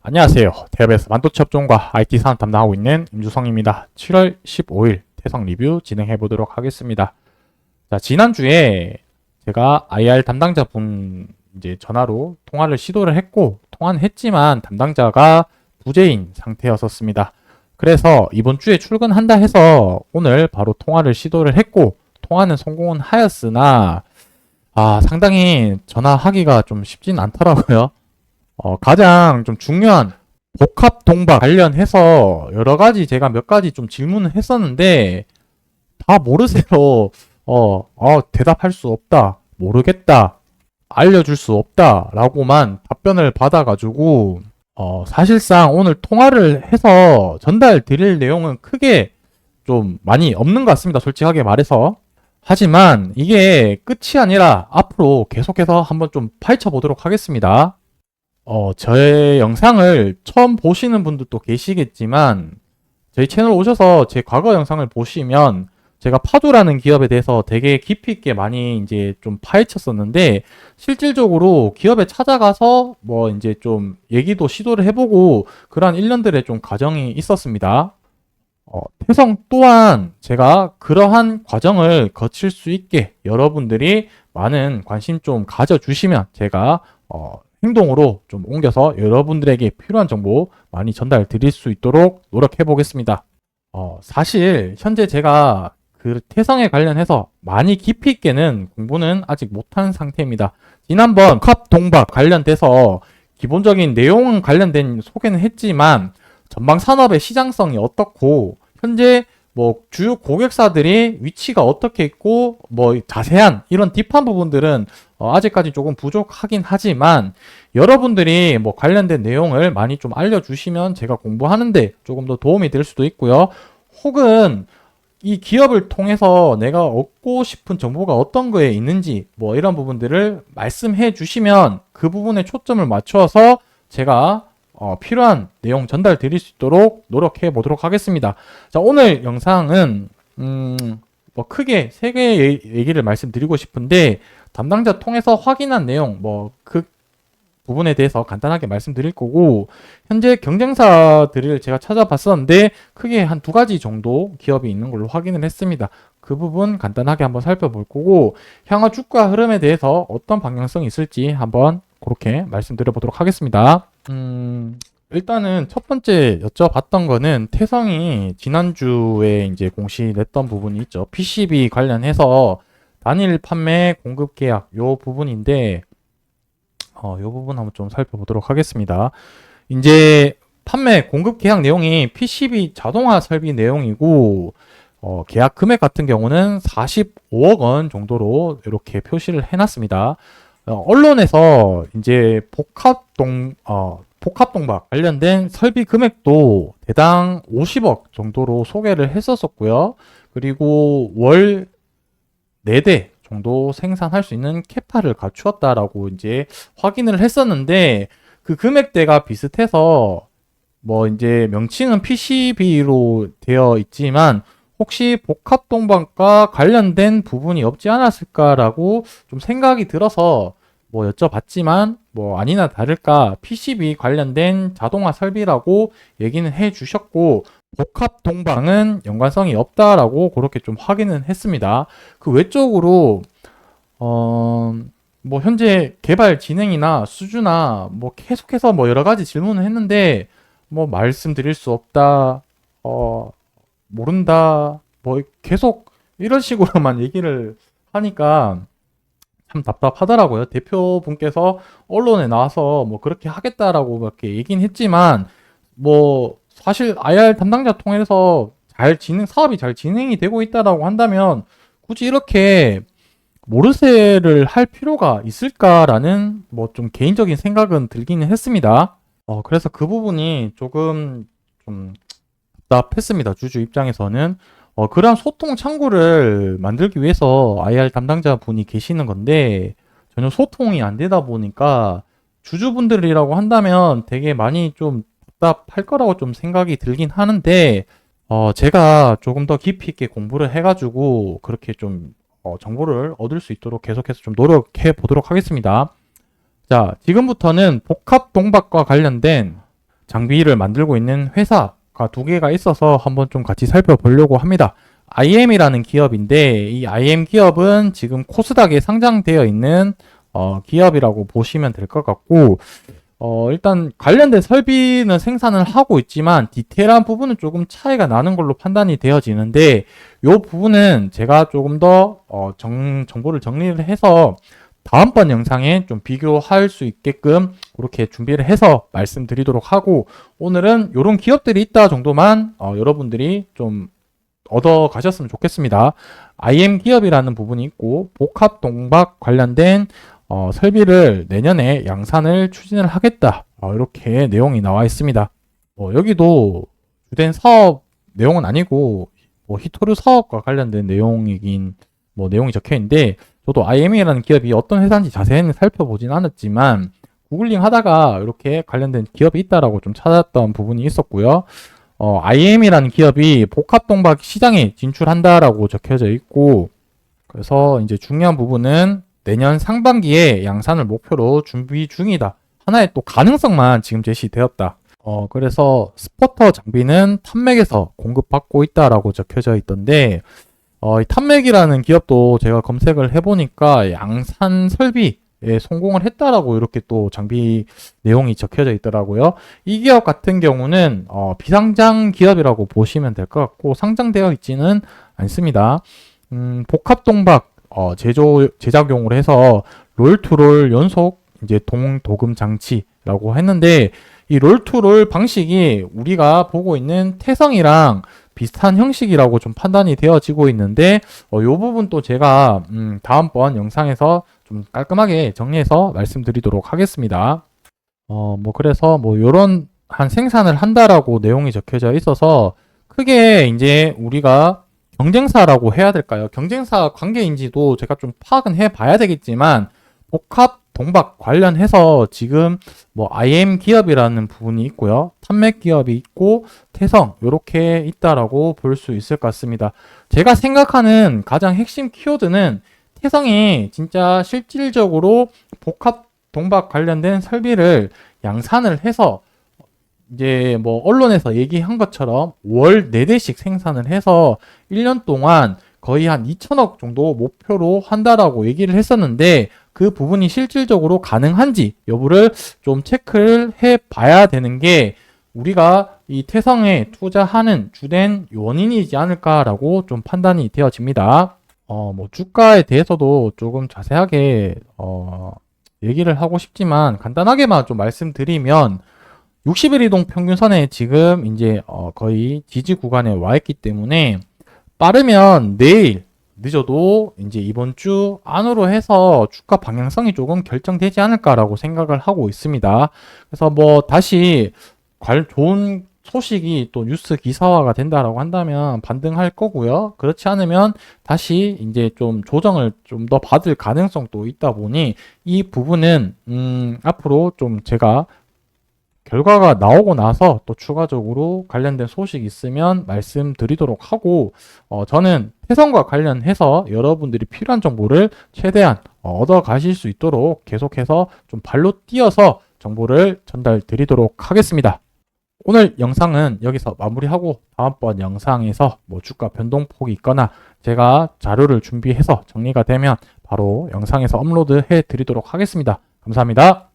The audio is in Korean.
안녕하세요. 대업에서 반도체 업종과 IT 산업 담당하고 있는 임주성입니다. 7월 15일 태성 리뷰 진행해 보도록 하겠습니다. 자, 지난주에 제가 IR 담당자분 이제 전화로 통화를 시도를 했고, 통화는 했지만 담당자가 부재인 상태였었습니다. 그래서 이번 주에 출근한다 해서 오늘 바로 통화를 시도를 했고, 통화는 성공은 하였으나, 상당히 전화하기가 좀 쉽진 않더라고요. 가장 좀 중요한 복합 동박 관련해서 여러 가지 제가 몇 가지 좀 질문을 했었는데 다 모르세요. 대답할 수 없다. 모르겠다. 알려줄 수 없다. 라고만 답변을 받아가지고 사실상 오늘 통화를 해서 전달 드릴 내용은 크게 좀 많이 없는 것 같습니다. 솔직하게 말해서. 하지만 이게 끝이 아니라 앞으로 계속해서 한번 좀 파헤쳐 보도록 하겠습니다. 저의 영상을 처음 보시는 분들도 계시겠지만, 저희 채널 오셔서 제 과거 영상을 보시면, 제가 파조라는 기업에 대해서 되게 깊이 있게 많이 이제 좀 파헤쳤었는데, 실질적으로 기업에 찾아가서 뭐 이제 좀 얘기도 시도를 해보고, 그러한 일련들의 좀 과정이 있었습니다. 태성 또한 제가 그러한 과정을 거칠 수 있게 여러분들이 많은 관심 좀 가져주시면 제가 행동으로 좀 옮겨서 여러분들에게 필요한 정보 많이 전달 드릴 수 있도록 노력해 보겠습니다. 사실 현재 제가 그 태성에 관련해서 많이 깊이 있게는 공부는 아직 못한 상태입니다. 지난번 컵 동박 관련돼서 기본적인 내용 관련된 소개는 했지만 전방 산업의 시장성이 어떻고 현재 뭐 주요 고객사들이 위치가 어떻게 있고 뭐 자세한 이런 딥한 부분들은 아직까지 조금 부족하긴 하지만 여러분들이 뭐 관련된 내용을 많이 좀 알려주시면 제가 공부하는데 조금 더 도움이 될 수도 있고요. 혹은 이 기업을 통해서 내가 얻고 싶은 정보가 어떤 거에 있는지 뭐 이런 부분들을 말씀해 주시면 그 부분에 초점을 맞춰서 제가 필요한 내용 전달 드릴 수 있도록 노력해 보도록 하겠습니다. 자, 오늘 영상은 뭐 크게 세 개의 얘기를 말씀드리고 싶은데 담당자 통해서 확인한 내용 뭐 그 부분에 대해서 간단하게 말씀드릴 거고 현재 경쟁사들을 제가 찾아봤었는데 크게 한 두 가지 정도 기업이 있는 걸로 확인을 했습니다. 그 부분 간단하게 한번 살펴볼 거고 향후 주가 흐름에 대해서 어떤 방향성이 있을지 한번 그렇게 말씀드려 보도록 하겠습니다. 일단은 첫 번째 여쭤봤던 거는 태성이 지난주에 이제 공시냈던 부분이 있죠. PCB 관련해서 단일 판매 공급 계약 요 부분인데 요 부분 한번 좀 살펴보도록 하겠습니다. 이제 판매 공급 계약 내용이 PCB 자동화 설비 내용이고 계약 금액 같은 경우는 45억 원 정도로 이렇게 표시를 해놨습니다. 언론에서 이제 복합동박 관련된 설비 금액도 대당 50억 정도로 소개를 했었었고요. 그리고 월 4대 정도 생산할 수 있는 캐파를 갖추었다라고 이제 확인을 했었는데 그 금액대가 비슷해서 뭐 이제 명칭은 PCB로 되어 있지만 혹시 복합동박과 관련된 부분이 없지 않았을까라고 좀 생각이 들어서 뭐 여쭤봤지만 뭐 아니나 다를까 PCB 관련된 자동화 설비라고 얘기는 해 주셨고 복합동방은 연관성이 없다라고 그렇게 좀 확인은 했습니다. 그 외적으로 뭐 현재 개발 진행이나 수주나 뭐 계속해서 뭐 여러 가지 질문을 했는데 뭐 말씀드릴 수 없다, 모른다, 뭐 계속 이런 식으로만 얘기를 하니까 참 답답하더라고요. 대표분께서 언론에 나와서 뭐 그렇게 하겠다라고 이렇게 얘기는 했지만 뭐 사실 IR 담당자 통해서 사업이 잘 진행이 되고 있다라고 한다면 굳이 이렇게 모르쇠를 할 필요가 있을까라는 뭐 좀 개인적인 생각은 들기는 했습니다. 그래서 그 부분이 조금 좀 답답했습니다. 주주 입장에서는. 그런 소통 창구를 만들기 위해서 IR 담당자 분이 계시는 건데 전혀 소통이 안 되다 보니까 주주분들이라고 한다면 되게 많이 좀 답답할 거라고 좀 생각이 들긴 하는데 제가 조금 더 깊이 있게 공부를 해가지고 그렇게 좀 정보를 얻을 수 있도록 계속해서 좀 노력해 보도록 하겠습니다. 자, 지금부터는 복합 동박과 관련된 장비를 만들고 있는 회사가 두 개가 있어서 한번 좀 같이 살펴보려고 합니다. IM이라는 기업인데 이 IM 기업은 지금 코스닥에 상장되어 있는 기업이라고 보시면 될 것 같고 일단 관련된 설비는 생산을 하고 있지만 디테일한 부분은 조금 차이가 나는 걸로 판단이 되어지는데 이 부분은 제가 조금 더 정보를 정리를 해서 다음번 영상에 좀 비교할 수 있게끔 그렇게 준비를 해서 말씀드리도록 하고 오늘은 이런 기업들이 있다 정도만 여러분들이 좀 얻어 가셨으면 좋겠습니다. IM 기업이라는 부분이 있고 복합 동박 관련된 설비를 내년에 양산을 추진을 하겠다. 이렇게 내용이 나와 있습니다. 여기도 주된 사업 내용은 아니고 히토류 사업과 관련된 내용이긴 내용이 적혀 있는데 저도 IM이라는 기업이 어떤 회사인지 자세히는 살펴보진 않았지만 구글링 하다가 이렇게 관련된 기업이 있다라고 좀 찾았던 부분이 있었고요. IM이라는 기업이 복합동박 시장에 진출한다라고 적혀져 있고 그래서 이제 중요한 부분은 내년 상반기에 양산을 목표로 준비 중이다. 하나의 또 가능성만 지금 제시되었다. 그래서 스포터 장비는 탑맥에서 공급받고 있다라고 적혀져 있던데 이 탑맥이라는 기업도 제가 검색을 해보니까 양산 설비에 성공을 했다라고 이렇게 또 장비 내용이 적혀져 있더라고요. 이 기업 같은 경우는 비상장 기업이라고 보시면 될 것 같고 상장되어 있지는 않습니다. 복합동박 제작용으로 해서 롤투롤 연속 이제 동도금 장치라고 했는데 이 롤투롤 방식이 우리가 보고 있는 태성이랑 비슷한 형식이라고 좀 판단이 되어지고 있는데 이 부분도 제가 다음번 영상에서 좀 깔끔하게 정리해서 말씀드리도록 하겠습니다. 그래서 요런 한 생산을 한다라고 내용이 적혀져 있어서 크게 이제 우리가 경쟁사라고 해야 될까요? 경쟁사 관계인지도 제가 좀 파악은 해봐야 되겠지만 복합 동박 관련해서 지금 IM 기업이라는 부분이 있고요. 탑맥 기업이 있고 태성 이렇게 있다라고 볼 수 있을 것 같습니다. 제가 생각하는 가장 핵심 키워드는 태성이 진짜 실질적으로 복합 동박 관련된 설비를 양산을 해서 이제 언론에서 얘기한 것처럼 월 4대씩 생산을 해서 1년 동안 거의 한 2천억 정도 목표로 한다라고 얘기를 했었는데 그 부분이 실질적으로 가능한지 여부를 좀 체크를 해 봐야 되는 게 우리가 이 태성에 투자하는 주된 원인이지 않을까라고 좀 판단이 되어집니다. 주가에 대해서도 조금 자세하게 얘기를 하고 싶지만 간단하게만 좀 말씀드리면 60일 이동 평균선에 지금 이제 거의 지지 구간에 와 있기 때문에 빠르면 내일 늦어도 이제 이번 주 안으로 해서 주가 방향성이 조금 결정되지 않을까라고 생각을 하고 있습니다. 그래서 다시 좋은 소식이 또 뉴스 기사화가 된다라고 한다면 반등할 거고요. 그렇지 않으면 다시 이제 좀 조정을 좀 더 받을 가능성도 있다 보니 이 부분은 앞으로 좀 제가 결과가 나오고 나서 또 추가적으로 관련된 소식이 있으면 말씀드리도록 하고 저는 태성과 관련해서 여러분들이 필요한 정보를 최대한 얻어 가실 수 있도록 계속해서 좀 발로 뛰어서 정보를 전달 드리도록 하겠습니다. 오늘 영상은 여기서 마무리하고 다음번 영상에서 주가 변동폭이 있거나 제가 자료를 준비해서 정리가 되면 바로 영상에서 업로드 해 드리도록 하겠습니다. 감사합니다.